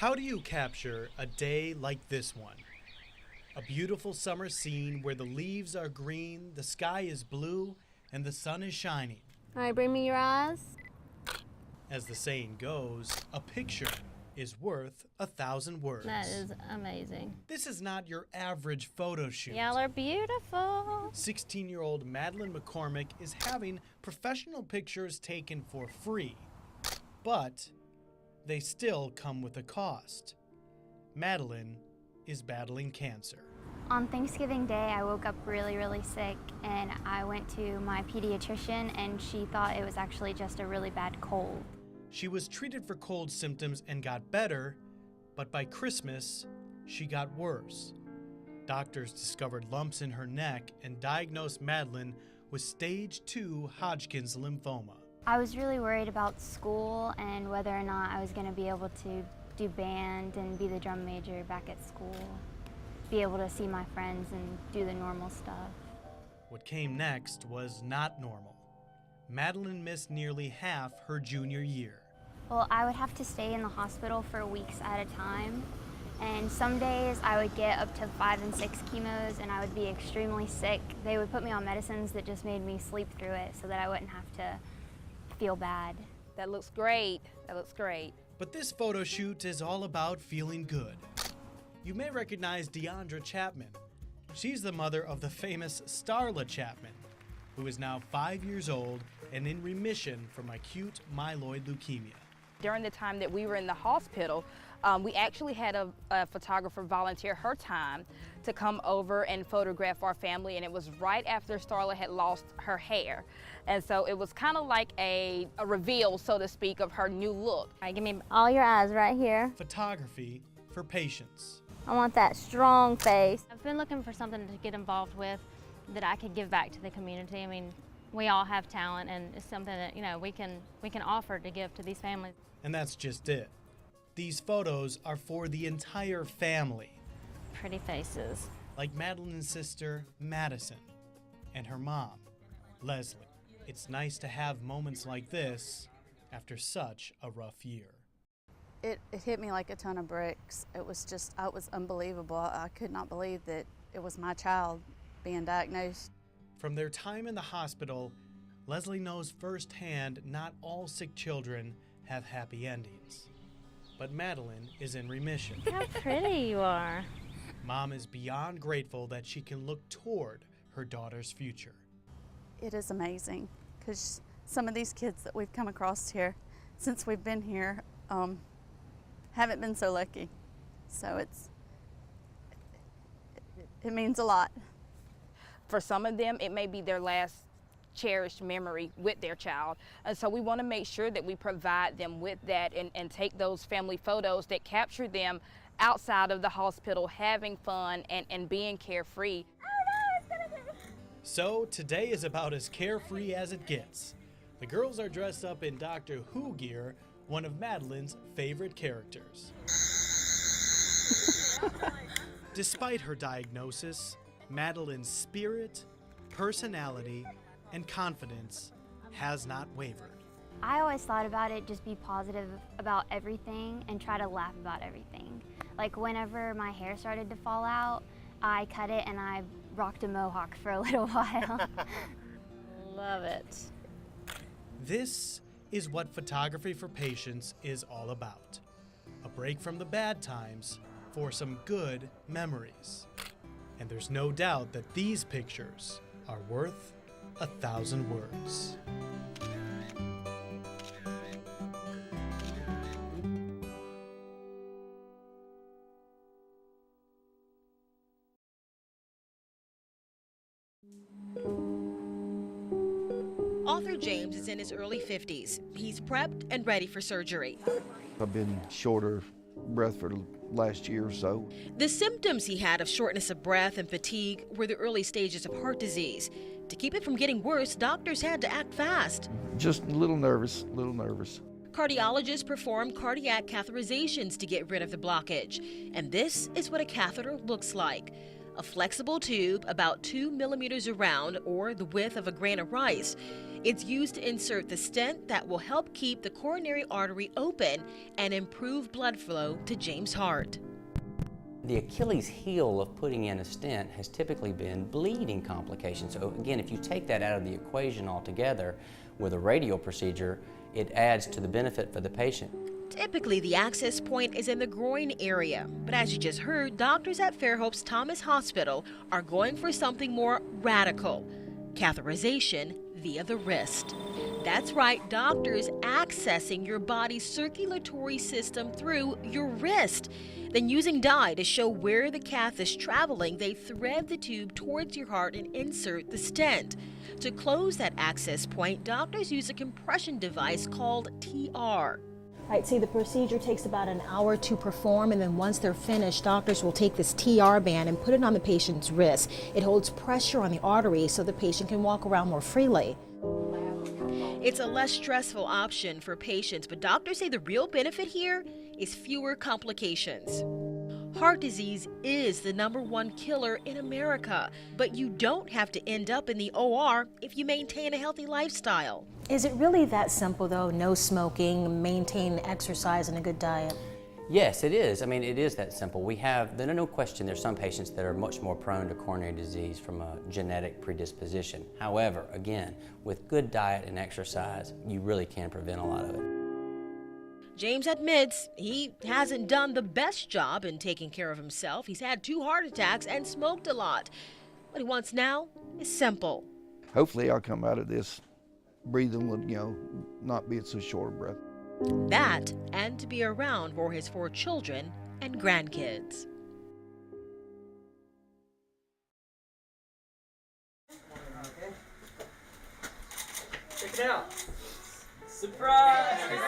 How do you capture a day like this one? A beautiful summer scene where the leaves are green, the sky is blue, and the sun is shining. All right, bring me your eyes. As the saying goes, a picture is worth 1,000 words. That is amazing. This is not your average photo shoot. Y'all are beautiful. 16-year-old Madeline McCormick is having professional pictures taken for free, but they still come with a cost. Madeline is battling cancer. On Thanksgiving Day, I woke up really sick, and I went to my pediatrician, and she thought it was actually just a really bad cold. She was treated for cold symptoms and got better, but by Christmas, she got worse. Doctors discovered lumps in her neck and diagnosed Madeline with stage 2 Hodgkin's lymphoma. I was really worried about school and whether or not I was going to be able to do band and be the drum major back at school, be able to see my friends and do the normal stuff. What came next was not normal. Madeline missed nearly half her junior year. Well, I would have to stay in the hospital for weeks at a time, and some days I would get up to 5 and 6 chemos and I would be extremely sick. They would put me on medicines that just made me sleep through it so that I wouldn't have to feel bad. That looks great. That looks great. But this photo shoot is all about feeling good. You may recognize Deandra Chapman. She's the mother of the famous Starla Chapman, who is now 5 years old and in remission from acute myeloid leukemia. During the time that we were in the hospital, we actually had a photographer volunteer her time to come over and photograph our family, and it was right after Starla had lost her hair. And so it was kind of like a reveal, so to speak, of her new look. All right, give me all your eyes right here. Photography for patients. I want that strong face. I've been looking for something to get involved with that I could give back to the community. I mean, we all have talent, and it's something that, you know, we can offer to give to these families. And that's just it. These photos are for the entire family. Pretty faces. Like Madeline's sister, Madison, and her mom, Leslie. It's nice to have moments like this after such a rough year. It hit me like a ton of bricks. It was unbelievable. I could not believe that it was my child being diagnosed. From their time in the hospital, Leslie knows firsthand not all sick children have happy endings. But Madeline is in remission. How pretty you are. Mom is beyond grateful that she can look toward her daughter's future. It is amazing, because some of these kids that we've come across here since we've been here haven't been so lucky. So it means a lot. For some of them, it may be their last cherished memory with their child. And so we want to make sure that we provide them with that and take those family photos that capture them outside of the hospital, having fun and being carefree. So today is about as carefree as it gets. The girls are dressed up in Doctor Who gear, one of Madeline's favorite characters. Despite her diagnosis, Madeline's spirit, personality, and confidence has not wavered. I always thought about it, just be positive about everything and try to laugh about everything. Like whenever my hair started to fall out, I cut it and I rocked a mohawk for a little while. Love it. This is what photography for patients is all about. A break from the bad times for some good memories. And there's no doubt that these pictures are worth 1,000 words. Author James is in his early 50s. He's prepped and ready for surgery. I've been shorter breath for the last year or so. The symptoms he had of shortness of breath and fatigue were the early stages of heart disease. To keep it from getting worse, doctors had to act fast. Just a little nervous, Cardiologists perform cardiac catheterizations to get rid of the blockage. And this is what a catheter looks like. A flexible tube about 2 millimeters around, or the width of a grain of rice. It's used to insert the stent that will help keep the coronary artery open and improve blood flow to James' heart. The Achilles heel of putting in a stent has typically been bleeding complications. So again, if you take that out of the equation altogether with a radial procedure, it adds to the benefit for the patient. Typically, the access point is in the groin area, but as you just heard, doctors at Fairhope's Thomas Hospital are going for something more radical: catheterization via the wrist. That's right, doctors accessing your body's circulatory system through your wrist. Then using dye to show where the cath is traveling, they thread the tube towards your heart and insert the stent. To close that access point, doctors use a compression device called TR. Right, see, the procedure takes about an hour to perform, and then once they're finished, doctors will take this TR band and put it on the patient's wrist. It holds pressure on the artery so the patient can walk around more freely. It's a less stressful option for patients, but doctors say the real benefit here is fewer complications. Heart disease is the #1 killer in America, but you don't have to end up in the OR if you maintain a healthy lifestyle. Is it really that simple, though? No smoking, maintain exercise, and a good diet? Yes, it is. I mean, it is that simple. There's no question there's some patients that are much more prone to coronary disease from a genetic predisposition. However, again, with good diet and exercise, you really can prevent a lot of it. James admits he hasn't done the best job in taking care of himself. He's had 2 heart attacks and smoked a lot. What he wants now is simple. Hopefully I'll come out of this breathing with, not being so short of breath. That, and to be around for his 4 children and grandkids. Check it out. Surprise!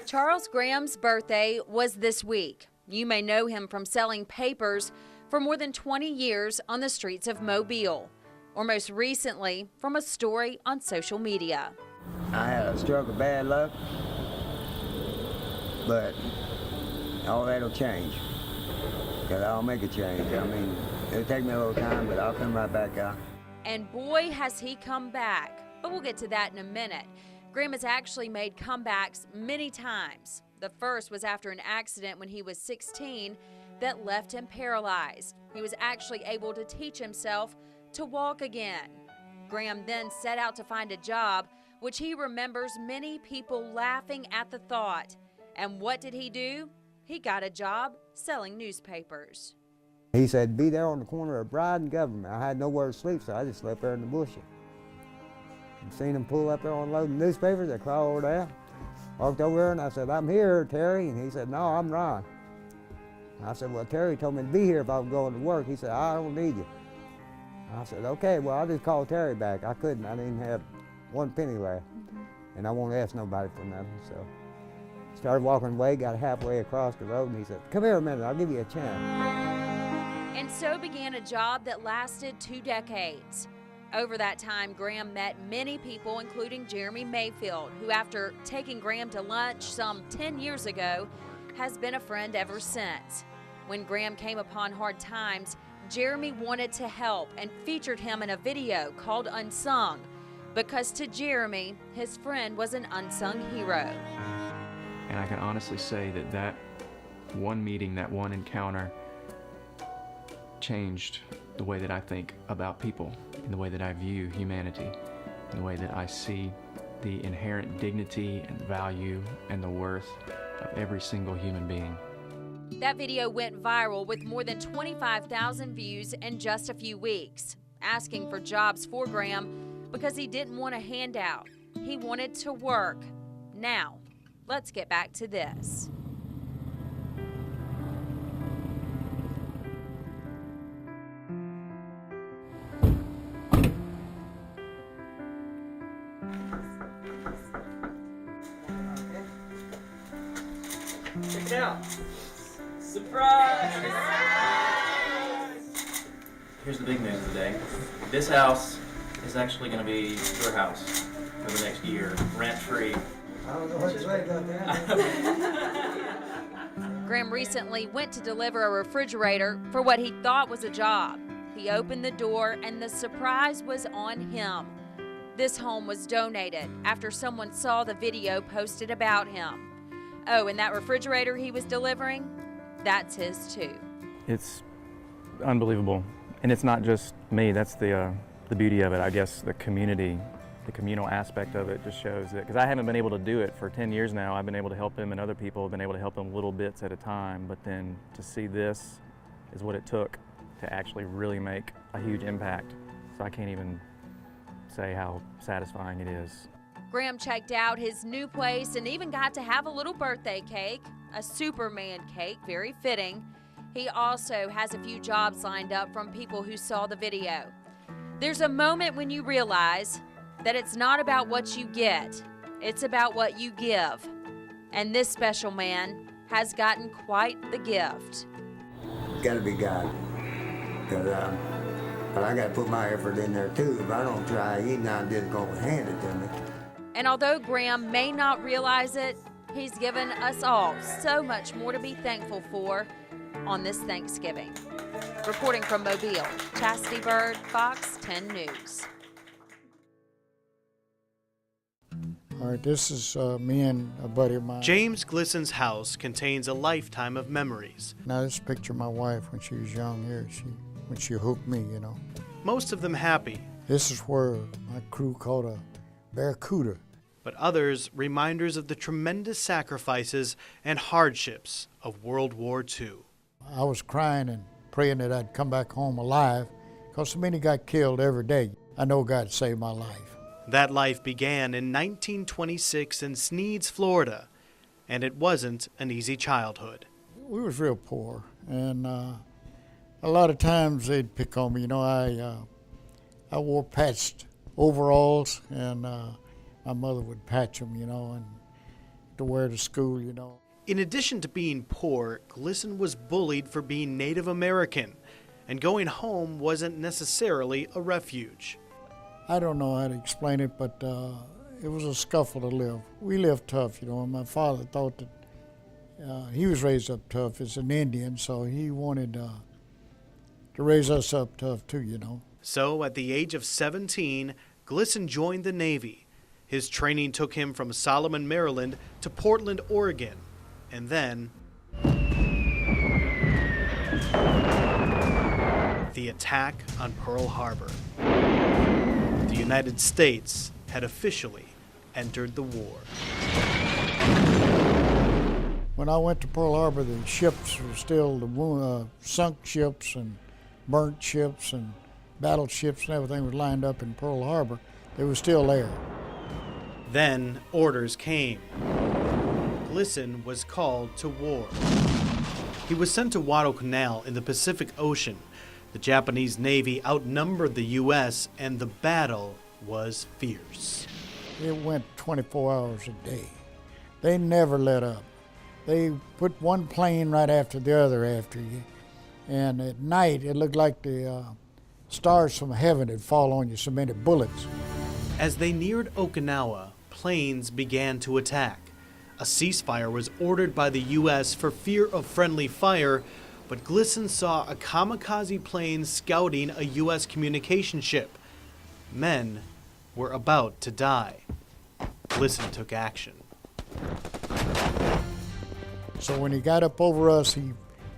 Charles Graham's birthday was this week. You may know him from selling papers for more than 20 years on the streets of Mobile, or most recently from a story on social media. I had a stroke of bad luck, but all that'll change, because I'll make a change. I mean, it'll take me a little time, but I'll come right back out. And boy, has he come back. But we'll get to that in a minute. Graham has actually made comebacks many times. The first was after an accident when he was 16 that left him paralyzed. He was actually able to teach himself to walk again. Graham then set out to find a job, which he remembers many people laughing at the thought. And what did he do? He got a job selling newspapers. He said, be there on the corner of Bride and Government. I had nowhere to sleep, so I just slept there in the bushes. I seen him pull up there unloading newspapers. They crawled over there. Walked over there and I said, I'm here, Terry. And he said, no, I'm Ron. I said, well, Terry told me to be here if I was going to work. He said, I don't need you. I said, okay, well, I'll just call Terry back. I didn't have 1 penny left. And I won't ask nobody for nothing, so. Started walking away, got halfway across the road, and he said, come here a minute, I'll give you a chance. And so began a job that lasted 2 decades. Over that time, Graham met many people, including Jeremy Mayfield, who after taking Graham to lunch some 10 years ago, has been a friend ever since. When Graham came upon hard times, Jeremy wanted to help and featured him in a video called Unsung, because to Jeremy, his friend was an unsung hero. And I can honestly say that one meeting, that one encounter, changed the way that I think about people, and the way that I view humanity, and the way that I see the inherent dignity and value and the worth of every single human being. That video went viral with more than 25,000 views in just a few weeks, asking for jobs for Graham because he didn't want a handout. He wanted to work. Now, let's get back to this. Check it out. Surprise! Here's the big news today. This house is actually going to be your house for the next year, rent-free. I don't know what to say about that. Graham recently went to deliver a refrigerator for what he thought was a job. He opened the door and the surprise was on him. This home was donated after someone saw the video posted about him. Oh, and that refrigerator he was delivering, that's his too. It's unbelievable. And it's not just me, that's the beauty of it. I guess the community, the communal aspect of it just shows that, because I haven't been able to do it for 10 years now. I've been able to help him, and other people have been able to help him little bits at a time, but then to see this is what it took to actually really make a huge impact. So I can't even say how satisfying it is. Graham checked out his new place and even got to have a little birthday cake, a Superman cake, very fitting. He also has a few jobs lined up from people who saw the video. There's a moment when you realize that it's not about what you get, it's about what you give. And this special man has gotten quite the gift. Gotta be God, because I gotta put my effort in there too. If I don't try, he's not just gonna hand it to me. And although Graham may not realize it, he's given us all so much more to be thankful for on this Thanksgiving. Reporting from Mobile, Chastity Bird, Fox 10 News. All right, this is me and a buddy of mine. James Glisson's house contains a lifetime of memories. Now this picture of my wife when she was young here, when she hooked me, you know. Most of them happy. This is where my crew caught a barracuda. But others reminders of the tremendous sacrifices and hardships of World War II. I was crying and praying that I'd come back home alive, because so many got killed every day. I know God saved my life. That life began in 1926 in Sneads, Florida, and it wasn't an easy childhood. We was real poor, and a lot of times they'd pick on me. You know, I wore patched overalls, and my mother would patch them, you know, and to wear to school, you know. In addition to being poor, Glisson was bullied for being Native American, and going home wasn't necessarily a refuge. I don't know how to explain it, but it was a scuffle to live. We lived tough, you know, and my father thought that he was raised up tough as an Indian, so he wanted to raise us up tough too, you know. So at the age of 17, Glisson joined the Navy. His training took him from Solomon, Maryland to Portland, Oregon, and then the attack on Pearl Harbor. The United States had officially entered the war. When I went to Pearl Harbor, the ships were still the sunk ships and burnt ships and battleships and everything was lined up in Pearl Harbor. They were still there. Then orders came. Glisson was called to war. He was sent to Guadalcanal in the Pacific Ocean. The Japanese Navy outnumbered the U.S., and the battle was fierce. It went 24 hours a day. They never let up. They put one plane right after the other after you, and at night it looked like the stars from heaven had fallen on you, so many bullets. As they neared Okinawa, planes began to attack. A ceasefire was ordered by the U.S. for fear of friendly fire, but Glisson saw a kamikaze plane scouting a U.S. communication ship. Men were about to die. Glisson took action. So when he got up over us, he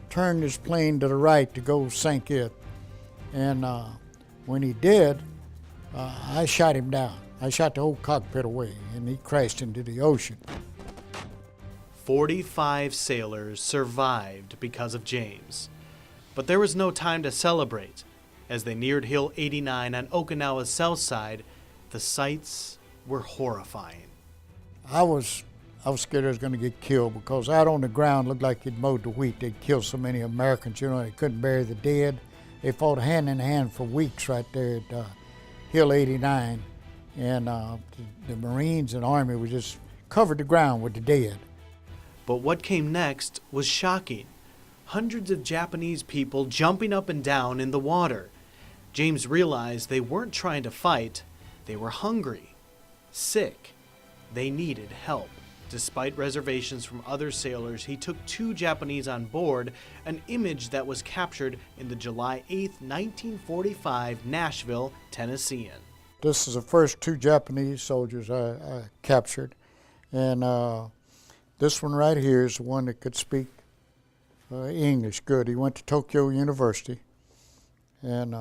turned his plane to the right to go sink it. And when he did, I shot him down. I shot the whole cockpit away, and he crashed into the ocean. 45 sailors survived because of James. But there was no time to celebrate. As they neared Hill 89 on Okinawa's south side, the sights were horrifying. I was scared I was going to get killed, because out on the ground looked like he'd mowed the wheat. They'd killed so many Americans, you know, they couldn't bury the dead. They fought hand in hand for weeks right there at Hill 89. And the Marines and Army was just covered the ground with the dead. But what came next was shocking. Hundreds of Japanese people jumping up and down in the water. James realized they weren't trying to fight, they were hungry, sick. They needed help. Despite reservations from other sailors, he took 2 Japanese on board, an image that was captured in the July 8, 1945 Nashville Tennessean. This is the first 2 Japanese soldiers I captured. And this one right here is the one that could speak English good. He went to Tokyo University. And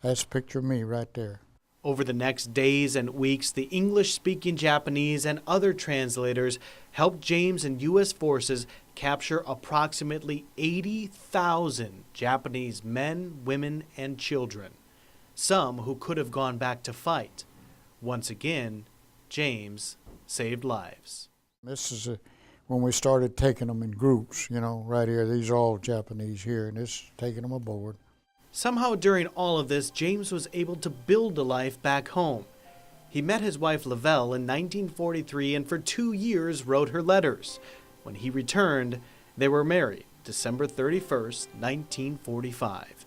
that's a picture of me right there. Over the next days and weeks, the English-speaking Japanese and other translators helped James and U.S. forces capture approximately 80,000 Japanese men, women, and children, some who could have gone back to fight. Once again, James saved lives. This is when we started taking them in groups, you know, right here. These are all Japanese here, and this is taking them aboard. Somehow during all of this, James was able to build a life back home. He met his wife Lavelle in 1943 and for 2 years wrote her letters. When he returned, they were married December 31st, 1945.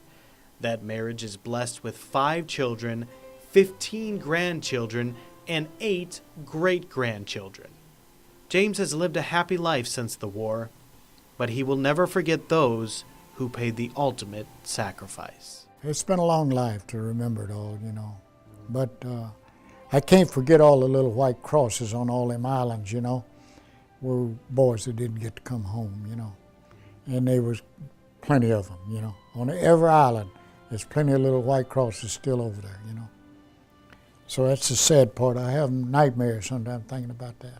That marriage is blessed with 5 children, 15 grandchildren, and 8 great-grandchildren. James has lived a happy life since the war, but he will never forget those who paid the ultimate sacrifice. It's been a long life to remember it all, you know. But I can't forget all the little white crosses on all them islands, you know, were boys that didn't get to come home, you know. And there was plenty of them, you know. On every island, there's plenty of little white crosses still over there, you know. So that's the sad part. I have nightmares sometimes thinking about that.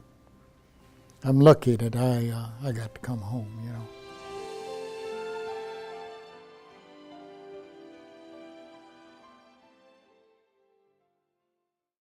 I'm lucky that I got to come home, you know.